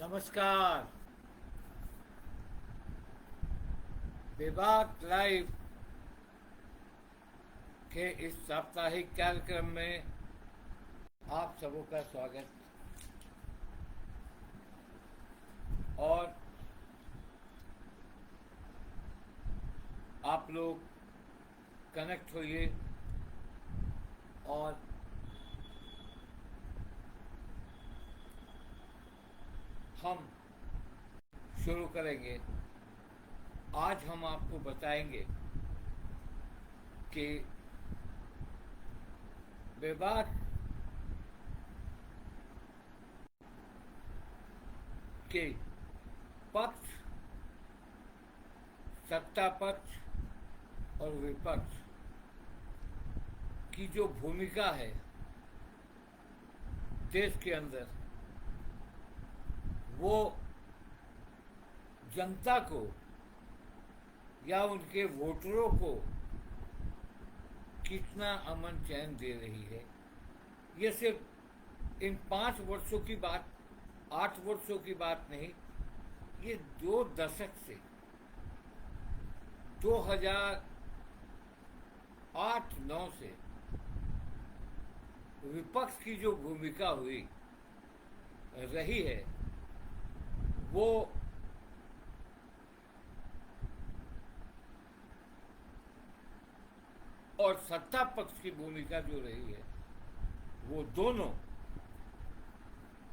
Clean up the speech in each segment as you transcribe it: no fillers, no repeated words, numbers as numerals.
नमस्कार। विभाग लाइव के इस साप्ताहिक कार्यक्रम में आप सबों का स्वागत। और आप लोग कनेक्ट होइए और हम शुरू करेंगे। आज हम आपको बताएंगे कि विभाग के पक्ष, सत्ता पक्ष और विपक्ष की जो भूमिका है देश के अंदर, वो जनता को या उनके वोटरों को कितना अमन चैन दे रही है। ये सिर्फ इन 5 वर्षों की बात, 8 वर्षों की बात नहीं, ये 2 दशक से 2008-9 से विपक्ष की जो भूमिका हुई रही है, वो और सत्ता पक्ष की भूमिका जो रही है, वो दोनों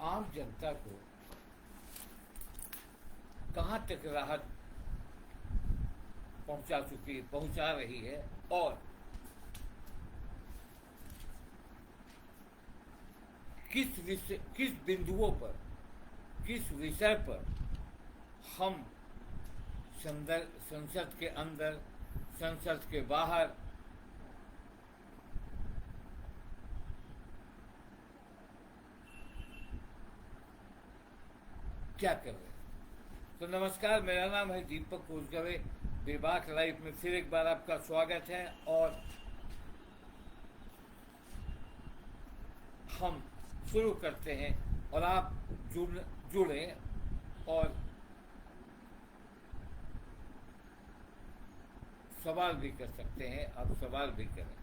आम जनता को कहां तक राहत पहुंचा रही है और किस बिंदुओं पर, किस विषय पर हम संसद के अंदर, संसद के बाहर क्या कर रहे हैं। तो नमस्कार, मेरा नाम है दीपक कोसगवे। विभाग लाइव में फिर एक बार आपका स्वागत है और हम शुरू करते हैं और आप जुड़ें और सवाल भी कर सकते हैं। आप सवाल भी करें।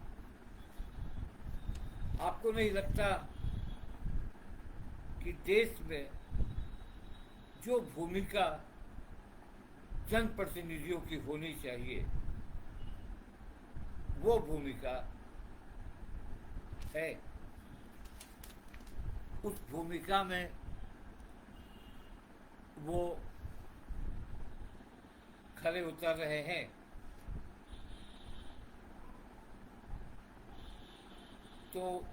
आपको नहीं लगता कि देश में जो भूमिका जनप्रतिनिधियों की होनी चाहिए, वो भूमिका है? उस भूमिका में वो खरे उतर रहे हैं? तो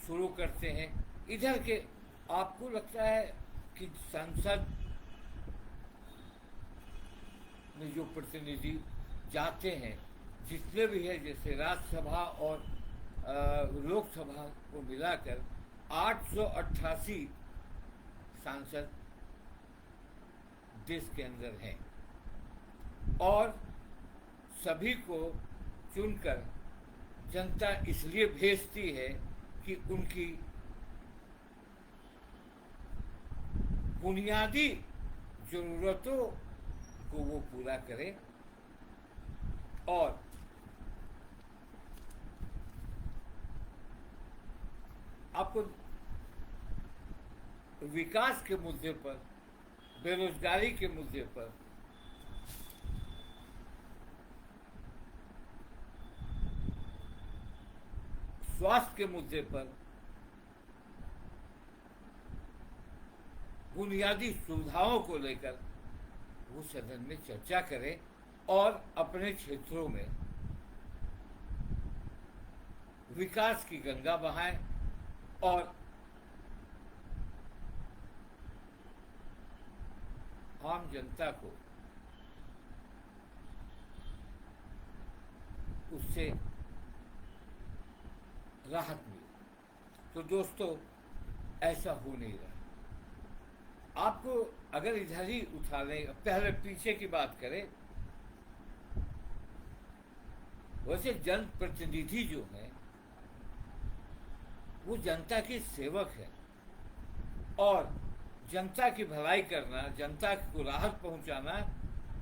शुरू करते हैं। इधर के आपको लगता है कि संसद में जो प्रतिनिधि जाते हैं, जितने भी है, जैसे राज्यसभा और लोकसभा को मिलाकर 888 सांसद देश के अंदर हैं और सभी को चुनकर जनता इसलिए भेजती है कि उनकी बुनियादी जरूरतों को वो पूरा करे और आपको विकास के मुद्दे पर, बेरोजगारी के मुद्दे पर, स्वास्थ्य के मुद्दे पर, बुनियादी सुविधाओं को लेकर वो सदन में चर्चा करें और अपने क्षेत्रों में विकास की गंगा बहाएं और आम जनता को उससे राहत मिले। तो दोस्तों, ऐसा हो नहीं रहा। आपको अगर इधर ही उठा लें, पहले पीछे की बात करें, वैसे जनप्रतिनिधि जो हैं वो जनता के सेवक हैं और जनता की भलाई करना, जनता को राहत पहुंचाना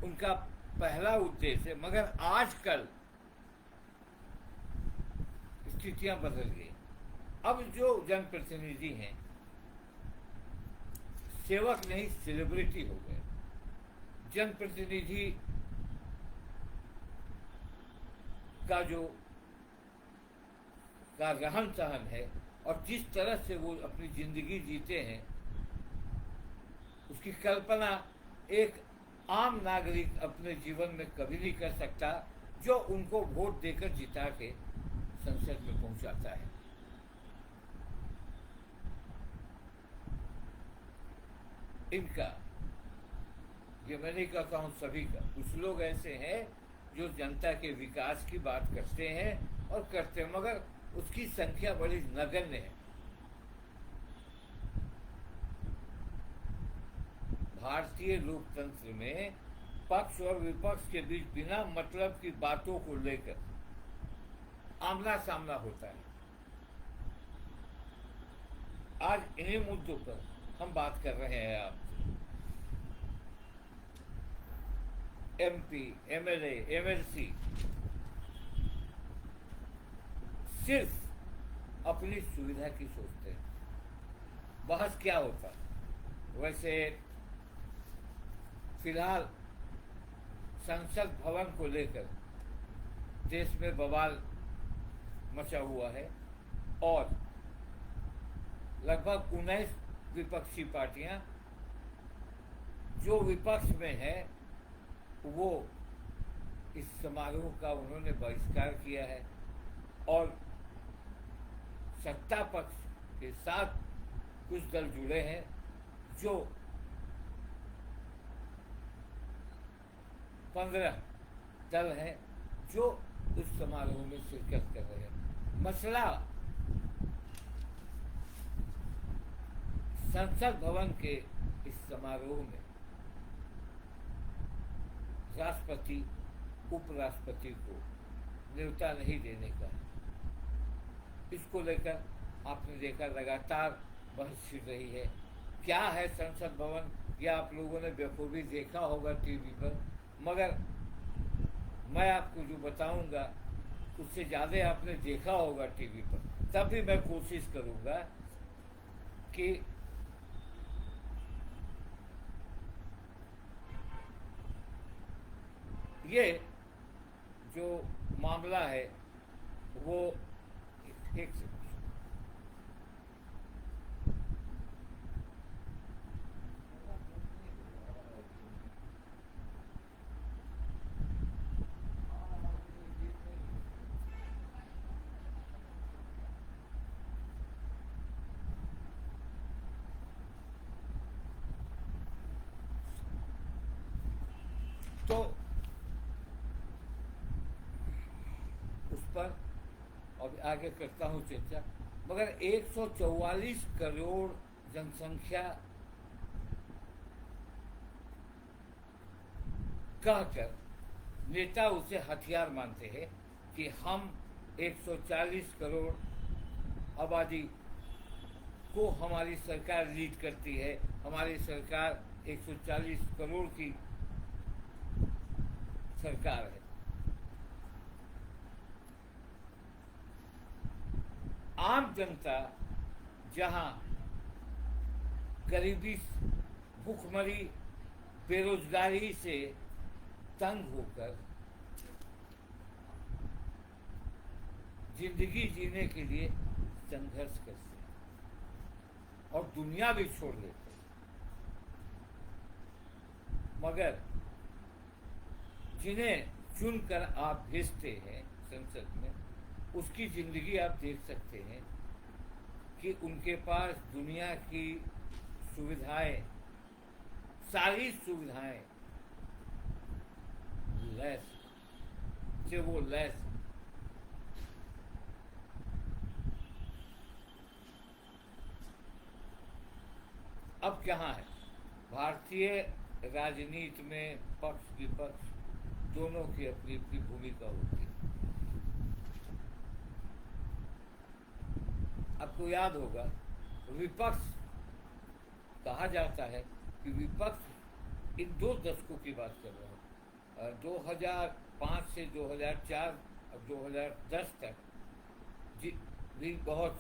उनका पहला उद्देश्य है। मगर आजकल स्थितियां बदल गई। अब जो जनप्रतिनिधि हैं सेवक नहीं सेलिब्रिटी हो गए। जनप्रतिनिधि का जो का रहन सहन है और जिस तरह से वो अपनी जिंदगी जीते हैं उसकी कल्पना एक आम नागरिक अपने जीवन में कभी नहीं कर सकता, जो उनको वोट देकर जिता के संसद में पहुंचाता है। इनका, ये मैं नहीं कहता हूं सभी का, कुछ लोग ऐसे हैं जो जनता के विकास की बात करते हैं और करते हैं, मगर उसकी संख्या बड़ी नगण्य है। भारतीय लोकतंत्र में पक्ष और विपक्ष के बीच बिना मतलब की बातों को लेकर आमना सामना होता है। आज इन्हीं मुद्दों पर हम बात कर रहे हैं आपसे। एमपी, एमएलए, एमएलसी सिर्फ अपनी सुविधा की सोचते हैं। बहस क्या होता? वैसे फिलहाल संसद भवन को लेकर देश में बवाल मचा हुआ है और लगभग 19 विपक्षी पार्टियां जो विपक्ष में है वो इस समारोह का उन्होंने बहिष्कार किया है और सत्ता पक्ष के साथ कुछ दल जुड़े हैं जो 15 दल हैं जो इस समारोह में शिरकत कर रहे हैं। मसला संसद भवन के इस समारोह में राष्ट्रपति उपराष्ट्रपति को न्योता नहीं देने का है। इसको लेकर आपने देखा लगातार बहस छिड़ रही है। क्या है संसद भवन, या आप लोगों ने बखूबी देखा होगा टीवी पर, मगर मैं आपको जो बताऊंगा उससे ज़्यादा आपने देखा होगा टीवी पर। तब भी मैं कोशिश करूंगा कि ये जो मामला है वो एक तो उस पर अब आगे करता हूँ चर्चा। मगर 144 करोड़ जनसंख्या कहकर नेता उसे हथियार मानते हैं कि हम 140 करोड़ आबादी को हमारी सरकार लीड करती है, हमारी सरकार 140 करोड़ की सरकार है। आम जनता जहां गरीबी, भूखमरी, बेरोजगारी से तंग होकर जिंदगी जीने के लिए संघर्ष करते हैं और दुनिया भी छोड़ देते हैं, मगर जिन्हें चुनकर आप भेजते हैं संसद में, उसकी जिंदगी आप देख सकते हैं कि उनके पास दुनिया की सुविधाएं, सारी सुविधाएं लैस से वो लैस। अब कहाँ है? भारतीय राजनीति में पक्ष विपक्ष दोनों की अपनी अपनी भूमिका होती है। आपको याद होगा विपक्ष कहा जाता है कि विपक्ष इन 2 दशकों की बात कर रहा हूँ, 2005 से 2004 और 2010 तक जी भी बहुत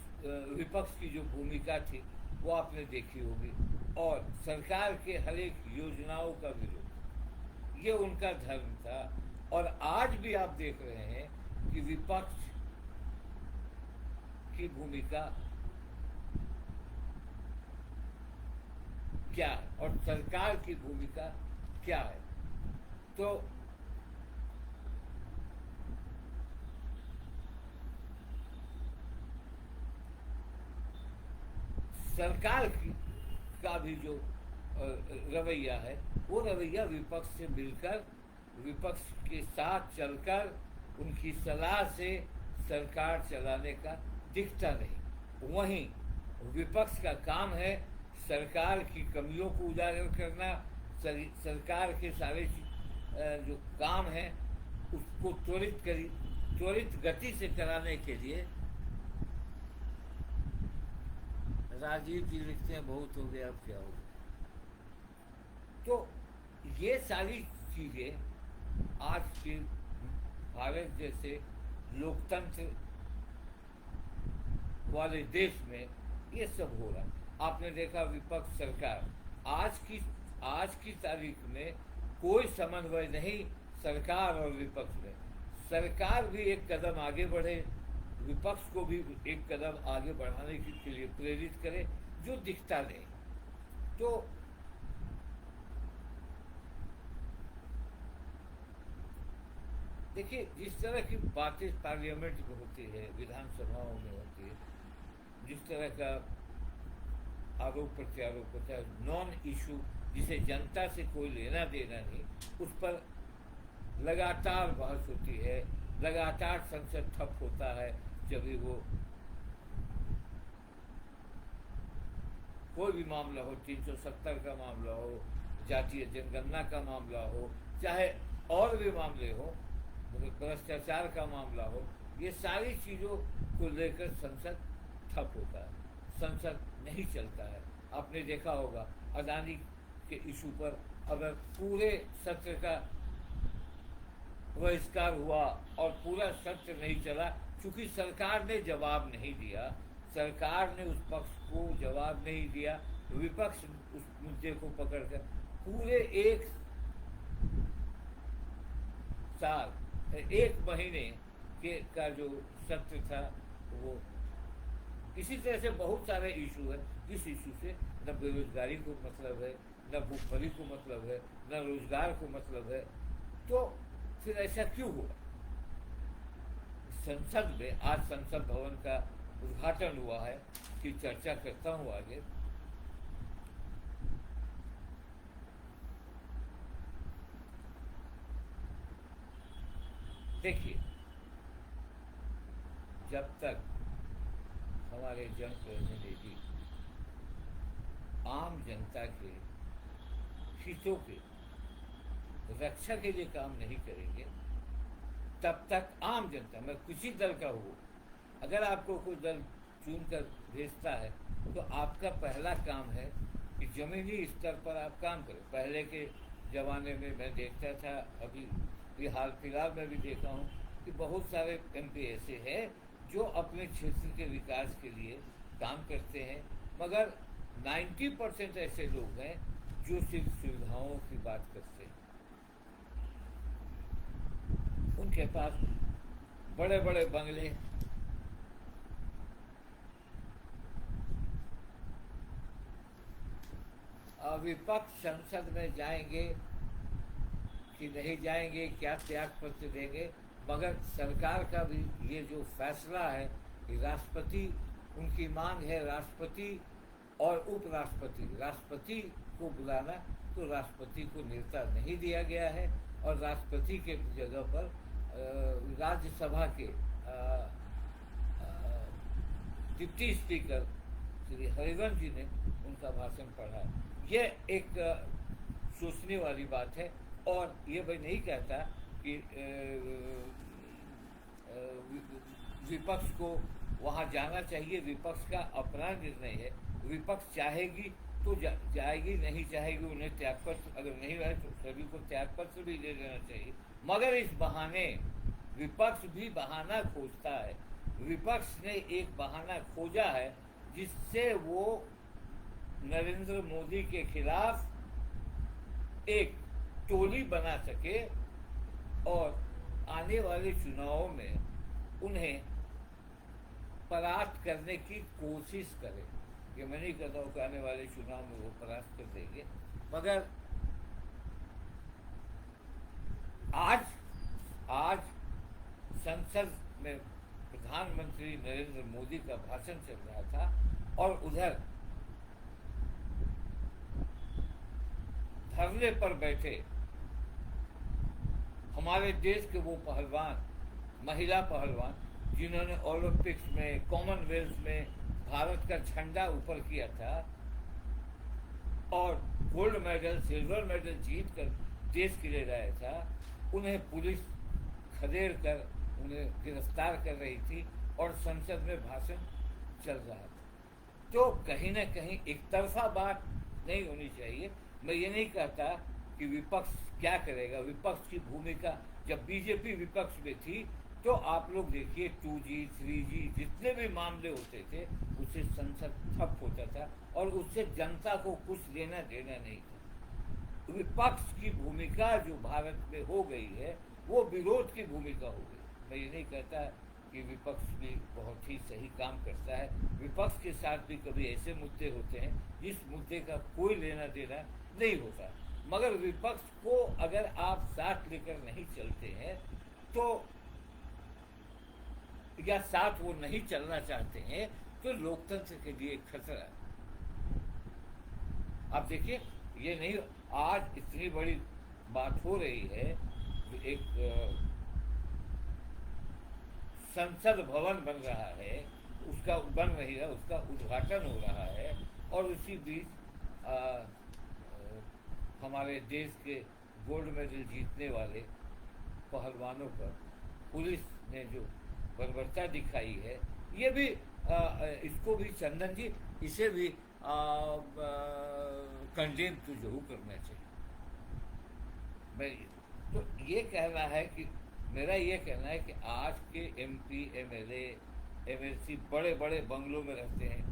विपक्ष की जो भूमिका थी वो आपने देखी होगी, और सरकार के हर एक योजनाओं का विरोध, ये उनका धर्म था। और आज भी आप देख रहे हैं कि विपक्ष की भूमिका क्या है और सरकार की भूमिका क्या है। तो सरकार का भी जो रवैया है वो रवैया विपक्ष से मिलकर, विपक्ष के साथ चलकर, उनकी सलाह से सरकार चलाने का दिखता नहीं। वहीं विपक्ष का काम है सरकार की कमियों को उजागर करना, सरकार के सारे जो काम है उसको त्वरित गति से कराने के लिए राजनीति लिखते हैं, बहुत हो गया, अब क्या हो गया। तो ये सारी चीजें आज के भारत जैसे लोकतंत्र वाले देश में ये सब हो रहा है। आपने देखा विपक्ष सरकार, आज की तारीख में कोई समन्वय नहीं सरकार और विपक्ष में। सरकार भी एक कदम आगे बढ़े, विपक्ष को भी एक कदम आगे बढ़ाने के लिए प्रेरित करे, जो दिखता नहीं। तो देखिए, जिस तरह की बातें पार्लियामेंट में होती है, विधानसभाओं में होती है, जिस तरह का आरोप प्रत्यारोप होता है, नॉन इशू जिसे जनता से कोई लेना देना नहीं, उस पर लगातार बहस होती है, लगातार संसद ठप होता है। जब भी वो कोई भी मामला हो, 370 का मामला हो, जातीय जनगणना का मामला हो, चाहे और भी मामले हो, भ्रष्टाचार का मामला हो, ये सारी चीजों को लेकर संसद ठप होता है, संसद नहीं चलता है। आपने देखा होगा अदानी के इशू पर अगर पूरे सत्र का बहिष्कार हुआ और पूरा सत्र नहीं चला, क्योंकि सरकार ने जवाब नहीं दिया, सरकार ने उस पक्ष को जवाब नहीं दिया, विपक्ष उस मुद्दे को पकड़कर पूरे एक साल, 1 महीने के का जो सत्र था वो इसी तरह से बहुत सारे इशू है, जिस इशू से न बेरोजगारी को मतलब है, न भूखमरी को मतलब है, न रोजगार को मतलब है। तो फिर ऐसा क्यों हुआ? संसद में आज संसद भवन का उद्घाटन हुआ है कि चर्चा करता हूँ आगे। देखिए, जब तक हमारे जनप्रतिनिधि आम जनता के हितों के रक्षा के लिए काम नहीं करेंगे, तब तक आम जनता, मैं किसी दल का हूँ, अगर आपको कोई दल चुन कर भेजता है तो आपका पहला काम है कि जमीनी स्तर पर आप काम करें। पहले के ज़माने में मैं देखता था, अभी हाल फिलहाल में भी देखा हूँ कि बहुत सारे MP ऐसे हैं जो अपने क्षेत्र के विकास के लिए काम करते हैं, मगर 90% ऐसे लोग हैं जो सिर्फ सुविधाओं की बात करते हैं। उनके पास बड़े बड़े बंगले, विपक्ष संसद में जाएंगे कि नहीं जाएंगे, क्या त्याग पत्र देंगे, मगर सरकार का भी ये जो फैसला है कि राष्ट्रपति, उनकी मांग है राष्ट्रपति और उपराष्ट्रपति, राष्ट्रपति को बुलाना, तो राष्ट्रपति को न्योता नहीं दिया गया है और राष्ट्रपति के जगह पर राज्यसभा के डिप्टी स्पीकर श्री हरिवंश जी ने उनका भाषण पढ़ा। ये एक सोचने वाली बात है, और ये मैं नहीं कहता कि विपक्ष को वहाँ जाना चाहिए, विपक्ष का अपना निर्णय है। विपक्ष चाहेगी तो जाएगी, नहीं चाहेगी उन्हें त्यागपत्र, अगर नहीं रहे तो सभी को त्यागपत्र भी दे देना चाहिए। मगर इस बहाने विपक्ष भी बहाना खोजता है। विपक्ष ने एक बहाना खोजा है जिससे वो नरेंद्र मोदी के खिलाफ एक टोली बना सके और आने वाले चुनावों में उन्हें परास्त करने की कोशिश करे। ये मैं नहीं कहता हूँ कि आने वाले चुनाव में वो परास्त कर देंगे, मगर आज संसद में प्रधानमंत्री नरेंद्र मोदी का भाषण चल रहा था और उधर धरने पर बैठे हमारे देश के वो पहलवान, महिला पहलवान, जिन्होंने ओलंपिक्स में, कॉमनवेल्थ में भारत का झंडा ऊपर किया था और गोल्ड मेडल, सिल्वर मेडल जीत कर देश के लिए लाया था, उन्हें पुलिस खदेड़ कर उन्हें गिरफ्तार कर रही थी और संसद में भाषण चल रहा था। तो कहीं ना कहीं एक तरफा बात नहीं होनी चाहिए। मैं ये नहीं कहता कि विपक्ष क्या करेगा। विपक्ष की भूमिका, जब बीजेपी विपक्ष में थी तो आप लोग देखिए 2G 3G जितने भी मामले होते थे उससे संसद ठप होता था और उससे जनता को कुछ लेना देना नहीं था। विपक्ष की भूमिका जो भारत में हो गई है वो विरोध की भूमिका हो गई। मैं ये नहीं कहता कि विपक्ष भी बहुत ही सही काम करता है। विपक्ष के साथ भी कभी ऐसे मुद्दे होते हैं जिस मुद्दे का कोई लेना देना नहीं होता, मगर विपक्ष को अगर आप साथ लेकर नहीं चलते हैं तो, या साथ वो नहीं चलना चाहते हैं तो लोकतंत्र के लिए खतरा है। आप देखिए, ये नहीं, आज इतनी बड़ी बात हो रही है, एक संसद भवन बन रहा है, उसका उद्घाटन हो रहा है और उसी बीच हमारे देश के गोल्ड मेडल जीतने वाले पहलवानों पर पुलिस ने जो बर्बरता दिखाई है, ये भी इसको भी चंदन जी, इसे भी कंडेम तो जरूर करना चाहिए। मैं तो ये कहना है कि मेरा ये कहना है कि आज के MP MLA MLC बड़े बड़े बंगलों में रहते हैं,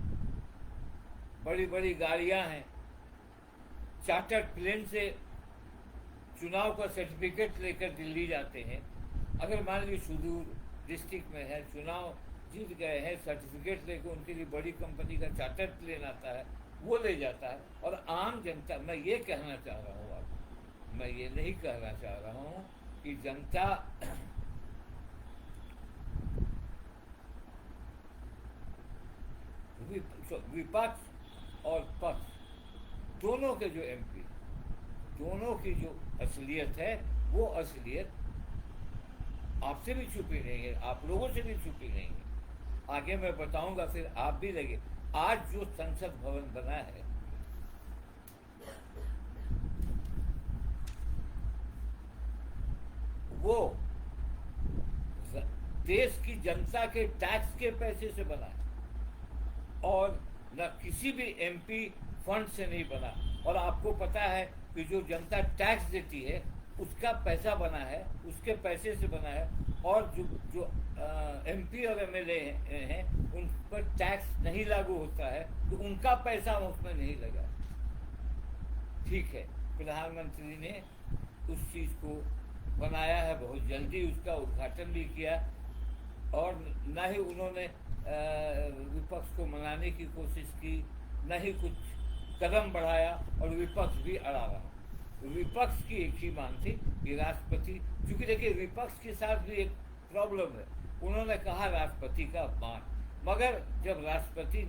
बड़ी बड़ी गाड़ियां हैं, चार्टर्ड प्लेन से चुनाव का सर्टिफिकेट लेकर दिल्ली जाते हैं। अगर मान लीजिए सुदूर डिस्ट्रिक्ट में है, चुनाव जीत गए हैं, सर्टिफिकेट लेकर उनके लिए बड़ी कंपनी का चार्टर्ड प्लेन आता है, वो ले जाता है। और आम जनता, मैं ये कहना चाह रहा हूँ आपको, मैं ये नहीं कहना चाह रहा हूँ कि जनता विपक्ष और पक्ष दोनों के जो MP, दोनों की जो असलियत है वो असलियत आपसे भी छुपी नहीं है, आप लोगों से भी छुपी नहीं है। आगे मैं बताऊंगा, फिर आप भी लगे। आज जो संसद भवन बना है वो देश की जनता के टैक्स के पैसे से बना है और न किसी भी MP फंड से नहीं बना। और आपको पता है कि जो जनता टैक्स देती है उसका पैसा बना है, उसके पैसे से बना है। और जो MP और MLA हैं उन पर टैक्स नहीं लागू होता है तो उनका पैसा उसमें नहीं लगा। ठीक है, प्रधानमंत्री ने उस चीज़ को बनाया है, बहुत जल्दी उसका उद्घाटन भी किया और न ही उन्होंने विपक्ष को मनाने की कोशिश की, न ही कुछ कदम बढ़ाया और विपक्ष भी अड़ा रहा। विपक्ष की एक ही मांग थी कि राष्ट्रपति, क्योंकि देखिए विपक्ष के साथ भी एक प्रॉब्लम है, उन्होंने कहा राष्ट्रपति का अपमान। मगर जब राष्ट्रपति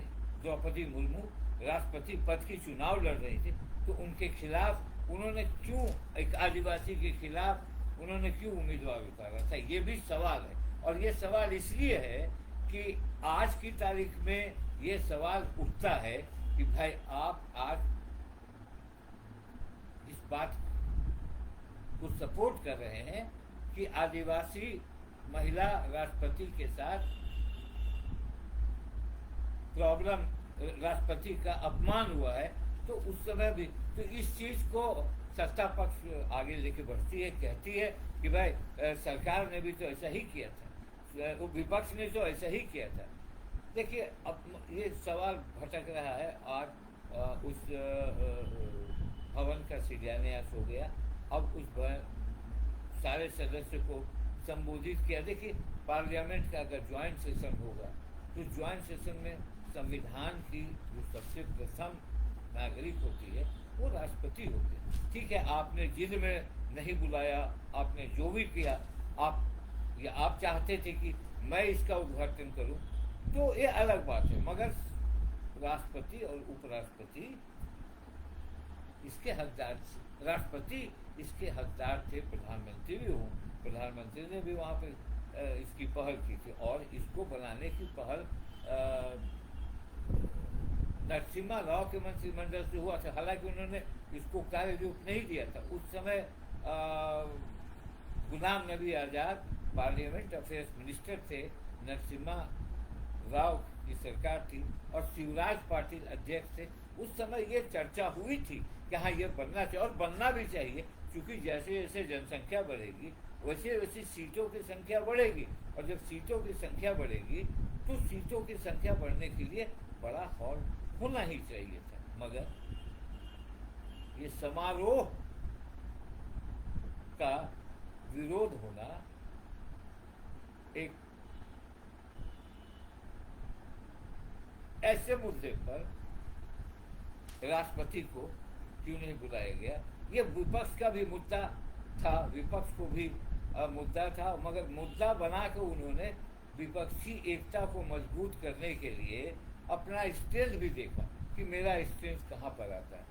द्रौपदी मुर्मू राष्ट्रपति पद की चुनाव लड़ रही थी तो उनके खिलाफ उन्होंने क्यों, एक आदिवासी के खिलाफ उन्होंने क्यों उम्मीदवार उतारा था, ये भी सवाल है। और ये सवाल इसलिए है कि आज की तारीख में ये सवाल उठता है कि भाई आप आज इस बात को सपोर्ट कर रहे हैं कि आदिवासी महिला राष्ट्रपति के साथ प्रॉब्लम, राष्ट्रपति का अपमान हुआ है, तो उस समय भी तो इस चीज को सत्ता पक्ष आगे लेके बढ़ती है, कहती है कि भाई सरकार ने भी तो ऐसा ही किया था, वो विपक्ष ने तो ऐसा ही किया था। देखिए अब ये सवाल भटक रहा है, और उस भवन का शिलान्यास हो गया। अब उस सारे सदस्य को संबोधित किया। देखिए पार्लियामेंट का अगर ज्वाइंट सेशन होगा तो ज्वाइंट सेशन में संविधान की जो सबसे प्रथम नागरिक होती है वो राष्ट्रपति होते हैं। ठीक है, आपने जिद में नहीं बुलाया, आपने जो भी किया, आप चाहते थे कि मैं इसका उद्घाटन करूं, तो ये अलग बात है, मगर राष्ट्रपति और उपराष्ट्रपति इसके हकदार, राष्ट्रपति इसके हकदार थे। प्रधानमंत्री भी हूँ, प्रधानमंत्री ने भी वहाँ पे इसकी पहल की थी, और इसको बनाने की पहल नरसिम्हा राव के मंत्रिमंडल से हुआ था। हालांकि उन्होंने इसको कार्य रूप नहीं दिया था। उस समय Ghulam Nabi Azad parliament affairs minister थे, नरसिम्हा राव की सरकार थी, और शिवराज पाटिल अध्यक्ष थे। उस समय ये चर्चा हुई थी कि हाँ ये बनना चाहिए, और बनना भी चाहिए, क्योंकि जैसे जैसे जनसंख्या बढ़ेगी वैसे वैसे सीटों की संख्या बढ़ेगी, और जब सीटों की संख्या बढ़ेगी तो सीटों की संख्या बढ़ने के लिए बड़ा हॉल होना ही चाहिए था। मगर ये समारोह का विरोध होना एक ऐसे मुद्दे पर राष्ट्रपति को क्यों नहीं बुलाया गया, ये विपक्ष का भी मुद्दा था, विपक्ष को भी मुद्दा था। मगर मुद्दा बनाकर उन्होंने विपक्षी एकता को मजबूत करने के लिए अपना स्ट्रेंथ भी देखा कि मेरा स्ट्रेंथ कहाँ पर आता है।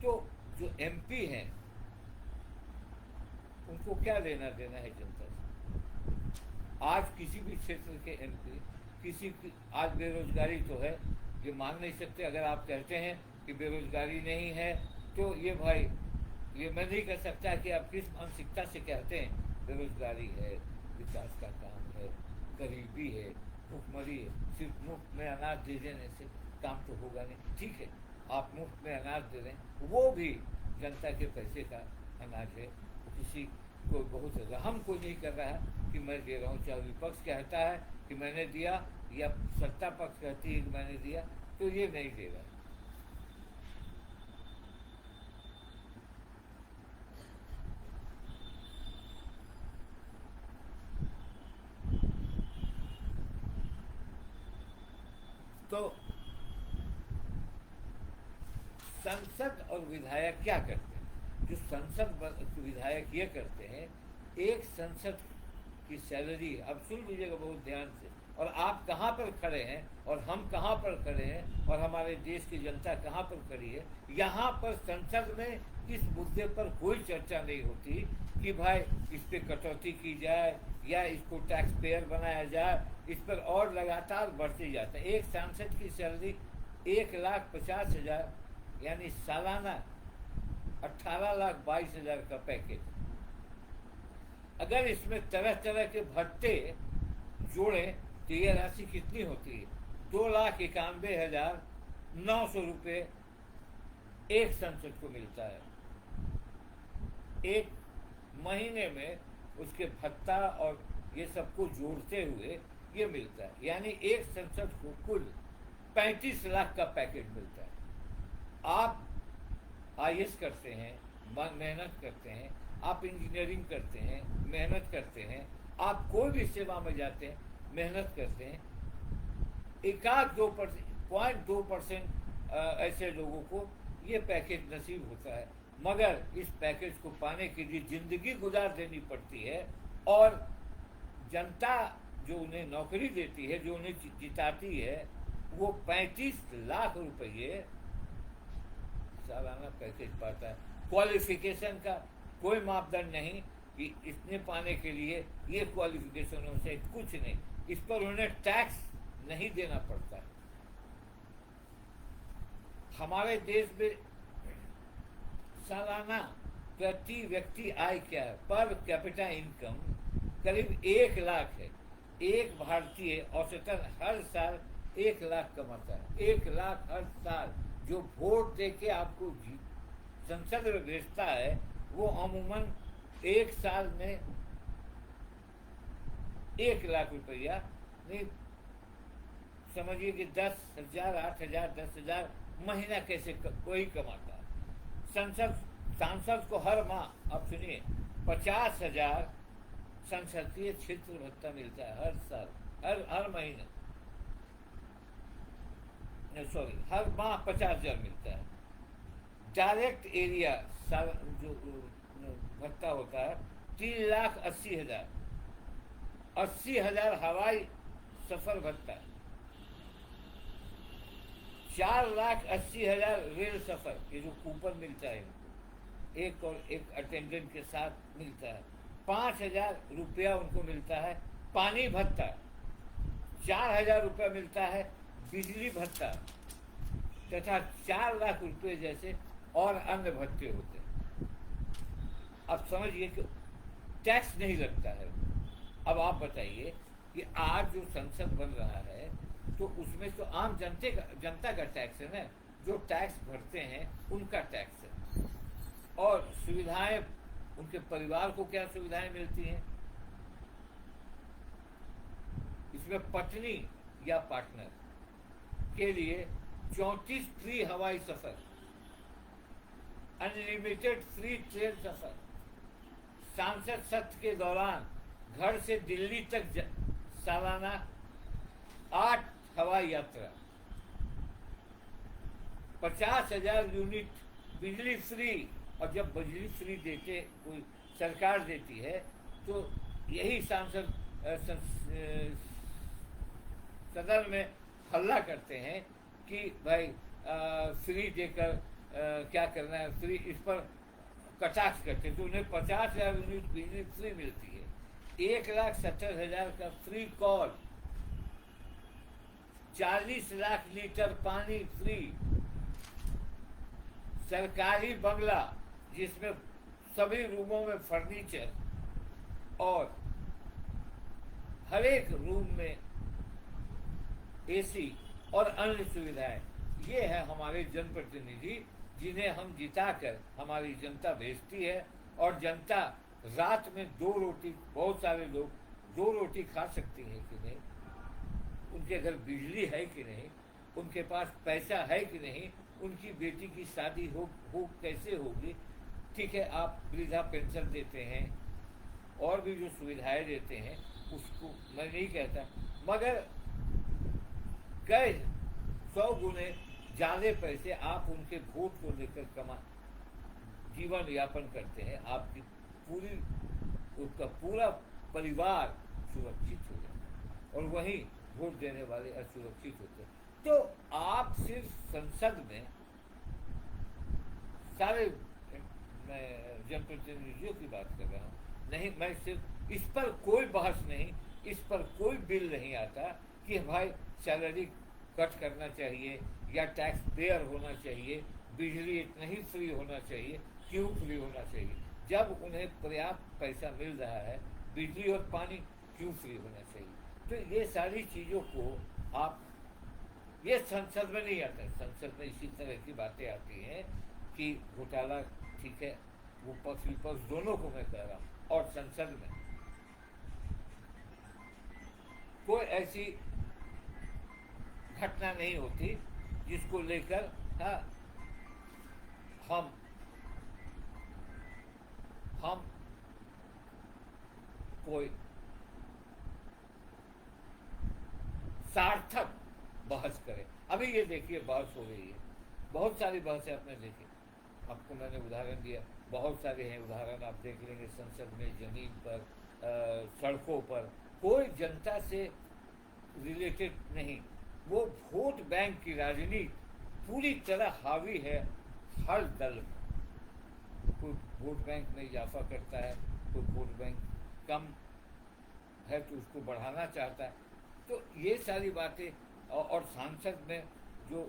तो जो एमपी हैं उनको क्या लेना देना है जनता से। आज किसी भी क्षेत्र के एमपी किसी की आज बेरोजगारी तो है, ये मान नहीं सकते। अगर आप कहते हैं कि बेरोजगारी नहीं है तो ये भाई ये मैं नहीं कह सकता कि आप किस मानसिकता से कहते हैं। बेरोजगारी है, विकास का काम है, गरीबी है, भूखमरी है। सिर्फ मुफ्त में अनाज दे देने से काम तो होगा नहीं। ठीक है, आप मुफ्त में अनाज दे दें, वो भी जनता के पैसे का अनाज है, तो किसी को बहुत रहम कोई नहीं कर रहा है कि मैं दे रहा हूँ। चाहे विपक्ष कहता है कि मैंने दिया या सत्ता पक्ष कहती है कि मैंने दिया, तो ये नहीं दे रहा है। तो संसद और विधायक क्या करते हैं? जो संसद विधायक ये करते हैं, एक संसद की सैलरी, अब सुन लीजिएगा बहुत ध्यान से, और आप कहाँ पर खड़े हैं और हम कहाँ पर खड़े हैं और हमारे देश की जनता कहाँ पर खड़ी है। यहाँ पर संसद में इस मुद्दे पर कोई चर्चा नहीं होती कि भाई इस पर कटौती की जाए या इसको टैक्स पेयर बनाया जाए। इस पर और लगातार बढ़ते जाता है। एक सांसद की सैलरी 1,50,000 यानी सालाना 18,22,000 का पैकेज। अगर इसमें तरह तरह के भत्ते जोड़ें तो यह राशि कितनी होती है? 2,91,900 रुपये एक संसद को मिलता है। एक महीने में उसके भत्ता और ये सबको जोड़ते हुए ये मिलता है, यानी एक संसद को कुल 35 लाख का पैकेज मिलता है। आप IAS करते हैं, मेहनत करते हैं, आप इंजीनियरिंग करते हैं, मेहनत करते हैं, आप कोई भी सेवा में जाते हैं, मेहनत करते हैं, 0.2% ऐसे लोगों को ये पैकेज नसीब होता है। मगर इस पैकेज को पाने के लिए जिंदगी गुजार देनी पड़ती है, और जनता जो उन्हें नौकरी देती है, जो उन्हें जिताती है, वो 35 लाख रुपये सालाना पैकेज पाता है। क्वालिफिकेशन का कोई मापदंड नहीं कि इसने पाने के लिए ये क्वालिफिकेशन से कुछ नहीं, इस पर उन्हें टैक्स नहीं देना पड़ता है। हमारे देश में सालाना प्रति व्यक्ति आय क्या है? पर कैपिटा इनकम करीब 1 लाख है। एक भारतीय औसतन हर साल 1 लाख कमाता है। 1 लाख हर साल, जो वोट दे के आपको संसद में भेजता है वो अमूमन एक साल में 1 लाख रुपया नहीं, समझिए कि 10,000, 8,000, 10,000 महीना कैसे कोई कमाता है। सांसद को हर माह, आप सुनिए, 50,000 संसदीय क्षेत्र भत्ता मिलता है हर साल, हर महीने, सॉरी हर माह 50,000 मिलता है। डायरेक्ट एरिया जो भत्ता होता है 3,80,000, 80,000 हवाई सफर भत्ता, 4,80,000 रेल सफर, ये जो कूपन मिलता है उनको, एक अटेंडेंट के साथ मिलता है। 5,000 रुपया उनको मिलता है पानी भत्ता, 4,000 रुपया मिलता है बिजली भत्ता, तथा 4 लाख रुपए जैसे और अन्य भत्ते होते हैं। अब समझिए कि टैक्स नहीं लगता है। अब आप बताइए कि आज जो संसद बन रहा है तो उसमें तो आम जनता का टैक्स है ना, जो टैक्स भरते हैं उनका टैक्स है। और सुविधाएं, उनके परिवार को क्या सुविधाएं मिलती हैं, इसमें पत्नी या पार्टनर के लिए 34 फ्री हवाई सफर, अनलिमिटेड फ्री ट्रेन सफर, सांसद सत्र के दौरान घर से दिल्ली तक सालाना 8 हवाई यात्रा, 50,000 यूनिट बिजली फ्री। और जब बिजली फ्री देते कोई सरकार देती है तो यही सांसद सदन में हल्ला करते हैं कि भाई फ्री देकर क्या करना है, फ्री, इस पर कटाक्ष करते हैं। तो उन्हें 50,000 यूनिट बिजली फ्री मिलती है, 1,70,000 का फ्री कॉल, 40 लाख लीटर पानी फ्री, सरकारी बंगला जिसमें सभी रूमों में फर्नीचर और हर एक रूम में एसी और अन्य सुविधाएं। ये है हमारे जनप्रतिनिधि जिन्हें हम जिताकर हमारी जनता भेजती है। और जनता रात में 2 रोटी, बहुत सारे लोग 2 रोटी खा सकती हैं कि नहीं, उनके घर बिजली है कि नहीं, उनके पास पैसा है कि नहीं, उनकी बेटी की शादी हो कैसे होगी। ठीक है, आप वृद्धा पेंशन देते हैं और भी जो सुविधाएं देते हैं उसको मैं नहीं कहता, मगर कई 100 गुने ज़्यादा पैसे आप उनके वोट को लेकर जीवन यापन करते हैं, आपकी उसका पूरा परिवार सुरक्षित हो जाता और वहीं वोट देने वाले असुरक्षित होते हैं। तो आप सिर्फ संसद में सारे, मैं जनप्रतिनिधियों की बात कर रहा हूँ, नहीं, मैं सिर्फ इस पर कोई बहस नहीं, इस पर कोई बिल नहीं आता कि भाई सैलरी कट करना चाहिए या टैक्स पेयर होना चाहिए, बिजली इतना ही फ्री होना चाहिए, क्यों फ्री होना चाहिए जब उन्हें पर्याप्त पैसा मिल रहा है, बिजली और पानी क्यों फ्री होना चाहिए। तो ये सारी चीज़ों को आप, ये संसद में नहीं आता है। संसद में इसी तरह की बातें आती हैं कि घोटाला, ठीक है, वो पक्ष विपक्ष दोनों को मैं कह रहा हूँ, और संसद में कोई ऐसी घटना नहीं होती जिसको लेकर हम कोई सार्थक बहस करें। अभी ये देखिए बहस हो रही है, बहुत सारी बहसें आपने देखी, आपको मैंने उदाहरण दिया, बहुत सारे हैं उदाहरण, आप देख लेंगे संसद में, जमीन पर, सड़कों पर, कोई जनता से रिलेटेड नहीं। वो वोट बैंक की राजनीति पूरी तरह हावी है हर दल में। कोई वोट बैंक में इजाफा करता है, कोई वोट बैंक कम है तो उसको बढ़ाना चाहता है। तो ये सारी बातें, और सांसद में जो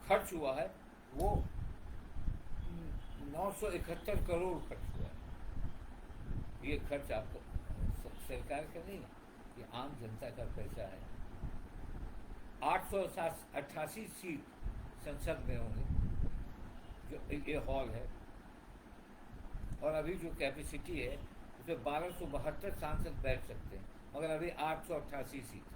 खर्च हुआ है वो 971 करोड़ खर्च हुआ है। ये खर्च आपको सरकार का नहीं है, ये आम जनता का पैसा है। 888 सीट संसद में होंगे, जो ये हॉल है, और अभी जो कैपेसिटी है उसमें 1272 सांसद बैठ सकते हैं, मगर अभी 888 सीट है।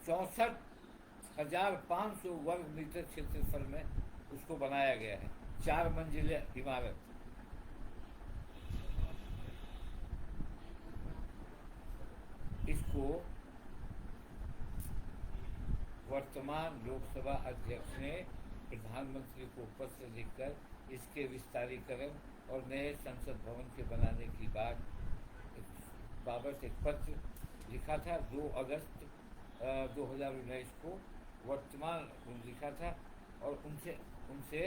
64,500 वर्ग मीटर क्षेत्रफल में उसको बनाया गया है, 4 मंजिले इमारत। इसको वर्तमान लोकसभा अध्यक्ष ने प्रधानमंत्री को पत्र लिखकर इसके विस्तारीकरण और नए संसद भवन के बनाने की बाबत एक पत्र लिखा था 2 अगस्त 2019 को वर्तमान लिखा था, और उनसे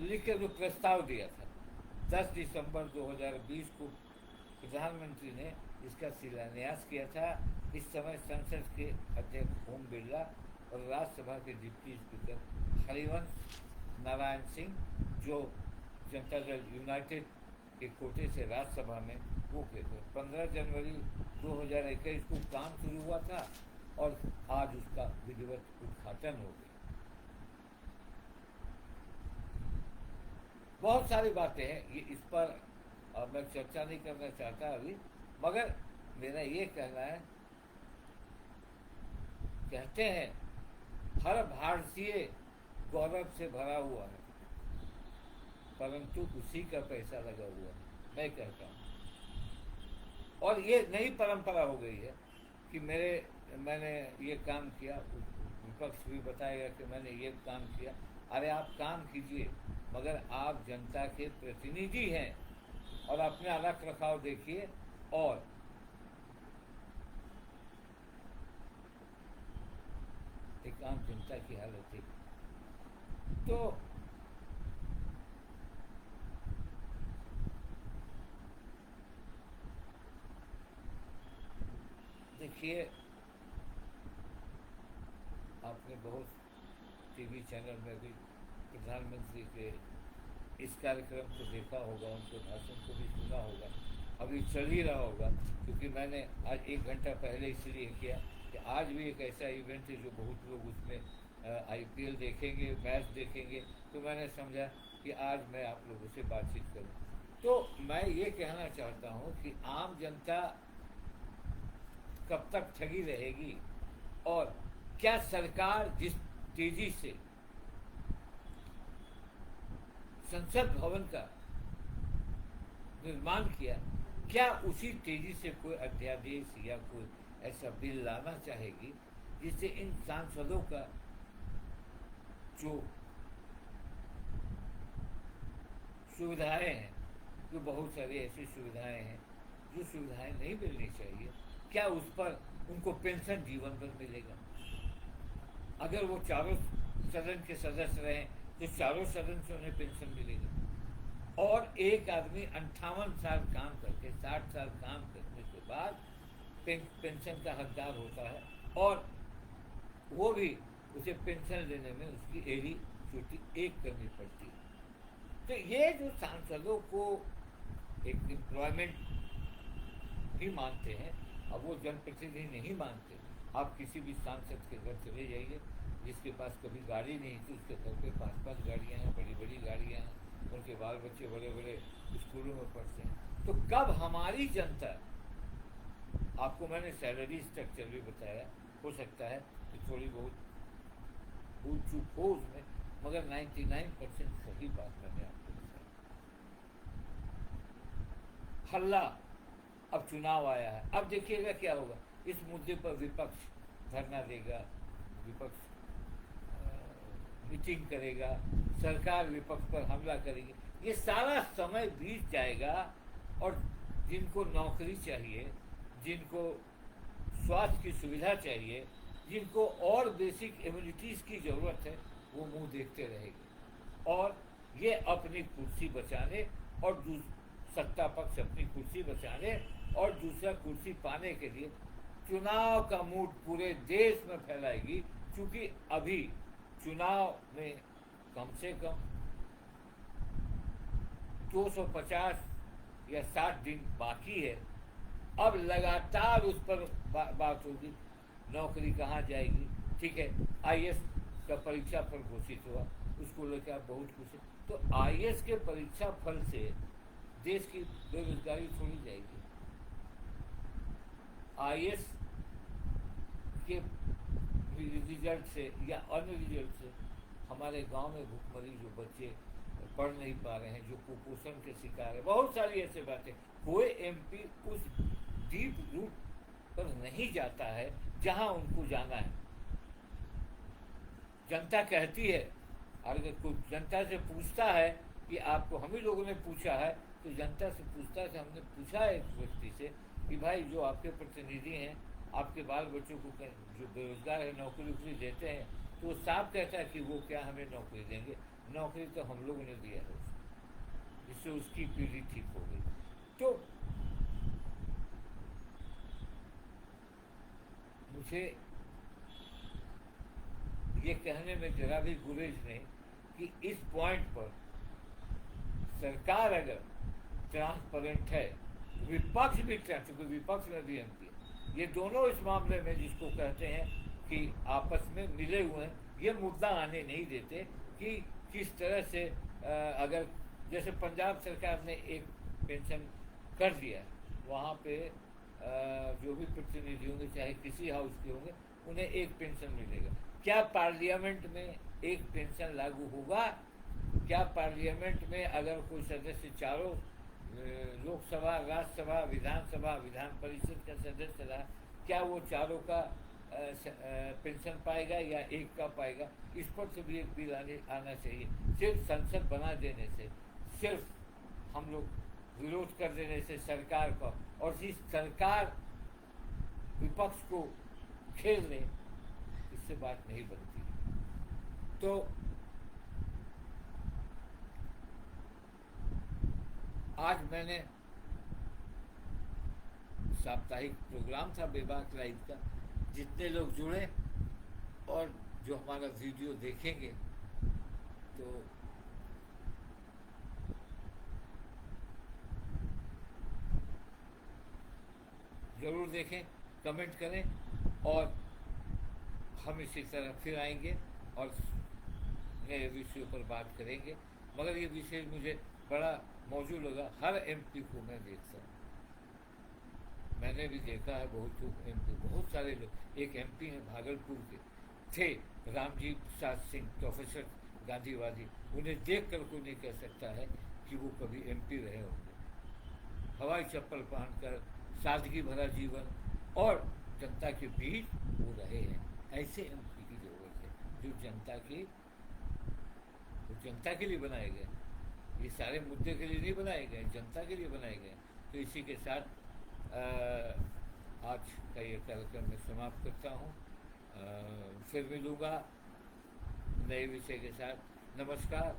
लिख के जो प्रस्ताव दिया था 10 दिसंबर 2020 को प्रधानमंत्री ने इसका शिलान्यास किया था। इस समय संसद के अध्यक्ष ओम बिरला और राज्यसभा के डिप्टी स्पीकर हरिवंश नारायण सिंह, जो जनता दल यूनाइटेड के कोटे से राज्यसभा में वो के थे। 15 जनवरी 2021 को काम शुरू हुआ था और आज उसका विधिवत उद्घाटन हो गया। बहुत सारी बातें हैं, ये इस पर मैं चर्चा नहीं करना चाहता अभी, मगर मेरा ये कहना है, कहते हैं हर भारतीय गौरव से भरा हुआ है, परंतु उसी का पैसा लगा हुआ है, मैं कहता हूँ। और ये नई परंपरा हो गई है कि मैंने ये काम किया, विपक्ष भी बताएगा कि मैंने ये काम किया। अरे आप काम कीजिए, मगर आप जनता के प्रतिनिधि हैं और अपने रख रखाव देखिए। और एक आम जनता की हालत देखिए। तो देखिए, आपने बहुत टीवी चैनल में भी प्रधानमंत्री के इस कार्यक्रम को देखा होगा, उनके भाषण को भी सुना होगा, अभी चल ही रहा होगा, क्योंकि मैंने आज 1 घंटा पहले इसलिए किया कि आज भी एक ऐसा इवेंट है जो बहुत लोग उसमें IPL देखेंगे, मैच देखेंगे, तो मैंने समझा कि आज मैं आप लोगों से बातचीत करूं। तो मैं ये कहना चाहता हूं कि आम जनता कब तक ठगी रहेगी, और क्या सरकार जिस तेजी से संसद भवन का निर्माण किया, क्या उसी तेजी से कोई अध्यादेश या कोई ऐसा बिल लाना चाहेगी जिससे इन सांसदों का जो सुविधाएं हैं, जो बहुत सारी ऐसी सुविधाएं हैं जो सुविधाएं नहीं मिलनी चाहिए, क्या उस पर उनको पेंशन जीवन भर मिलेगा? अगर वो चारों सदन के सदस्य रहें तो चारों सदन से उन्हें पेंशन मिलेगा। और एक आदमी 58 साल काम करके 60 साल काम करने के बाद पेंशन का हकदार होता है, और वो भी उसे पेंशन लेने में उसकी एड़ी चोटी एक करनी पड़ती है। तो ये जो सांसदों को एक एम्प्लॉयमेंट भी मानते हैं, अब वो जनप्रतिनिधि नहीं मानते। आप किसी भी सांसद के घर चले जाइए, जिसके पास कभी गाड़ी नहीं थी उसके घर पे 5-5 गाड़ियाँ हैं, बड़ी बड़ी गाड़ियाँ हैं, उनके बाल बच्चे बड़े बड़े स्कूलों में पढ़ते हैं। तो कब हमारी जनता, आपको मैंने सैलरी स्ट्रक्चर भी बताया, हो सकता है कि थोड़ी बहुत भूल चूक हो उसमें, मगर 99% सही बात मैंने आपको बताई। हल्ला, अब चुनाव आया है, अब देखिएगा क्या होगा। इस मुद्दे पर विपक्ष धरना देगा, विपक्ष मीटिंग करेगा, सरकार विपक्ष पर हमला करेगी, ये सारा समय बीत जाएगा। और जिनको नौकरी चाहिए, जिनको स्वास्थ्य की सुविधा चाहिए, जिनको और बेसिक एम्यूनिटीज़ की ज़रूरत है, वो मुंह देखते रहेंगे। और ये अपनी कुर्सी बचाने और सत्ता पक्ष अपनी कुर्सी बचाने और दूसरा कुर्सी पाने के लिए चुनाव का मूड पूरे देश में फैलाएगी। क्योंकि अभी चुनाव में कम से कम 250 या 60 दिन बाकी है। अब लगातार उस पर बात होगी। नौकरी कहाँ जाएगी। ठीक है, आईएएस का परीक्षा फल घोषित हुआ, उसको लेकर आप बहुत खुश हैं। तो आईएएस के परीक्षा फल से देश की बेरोजगारी थोड़ी जाएगी। आईएएस के रिजल्ट से या अन्य रिजल्ट से हमारे गांव में भूखमरी जो बच्चे पढ़ नहीं पा रहे हैं, जो कुपोषण के शिकार है, बहुत सारी ऐसी बातें। कोई एमपी उस डीप रूट पर नहीं जाता है जहां उनको जाना है। जनता कहती है, अगर कोई जनता से पूछता है कि आपको, हम ही लोगों ने पूछा है, तो जनता से पूछता है कि हमने पूछा है एक व्यक्ति से कि भाई जो आपके प्रतिनिधि हैं, आपके बाल बच्चों को जो बेरोजगार है नौकरी वोकरी देते हैं, तो वो साफ कहता है कि वो क्या हमें नौकरी देंगे, नौकरी तो हम लोगों ने दिया है उसको, जिससे उसकी पीढ़ी ठीक हो गई। तो मुझे ये कहने में जरा भी गुरेज नहीं कि इस पॉइंट पर सरकार अगर ट्रांसपेरेंट है, विपक्ष भी, क्योंकि विपक्ष में भी एमपी, ये दोनों इस मामले में जिसको कहते हैं कि आपस में मिले हुए हैं, ये मुद्दा आने नहीं देते कि किस तरह से अगर जैसे पंजाब सरकार ने एक पेंशन कर दिया, वहाँ पे जो भी प्रतिनिधि होंगे चाहे किसी हाउस के होंगे, उन्हें एक पेंशन मिलेगा। क्या पार्लियामेंट में एक पेंशन लागू होगा? क्या पार्लियामेंट में अगर कोई सदस्य चारों लोकसभा, राज्यसभा, विधानसभा, विधान परिषद का सदस्य रहा, क्या वो चारों का पेंशन पाएगा या एक का पाएगा? इस पर से भी एक बिल आना चाहिए। सिर्फ संसद बना देने से, सिर्फ हम लोग विरोध कर देने से सरकार का, और जिस सरकार विपक्ष को खेल ले, इससे बात नहीं बनती। तो आज मैंने साप्ताहिक प्रोग्राम था बेबाक लाइव का, जितने लोग जुड़े और जो हमारा वीडियो देखेंगे, तो ज़रूर देखें, कमेंट करें, और हम इसी तरह फिर आएंगे और नए विषयों पर बात करेंगे। मगर ये विषय मुझे बड़ा मौजूद लगा। हर एमपी को मैं देखता हूँ, मैंने भी देखा है बहुत एमपी, बहुत सारे लोग। एक एमपी हैं भागलपुर के थे, रामजी प्रसाद सिंह, प्रोफेसर गांधीवादी, उन्हें देख कर कोई नहीं कह सकता है कि वो कभी एमपी रहे होंगे। हवाई चप्पल पहनकर सादगी भरा जीवन और जनता के बीच वो रहे हैं। ऐसे एमपी की जरूरत है जो जनता के लिए बनाए गए, ये सारे मुद्दे के लिए नहीं बनाए गए, जनता के लिए बनाए गए। तो इसी के साथ आज का ये कार्यक्रम मैं समाप्त करता हूँ। फिर मिलूँगा नए विषय के साथ। नमस्कार।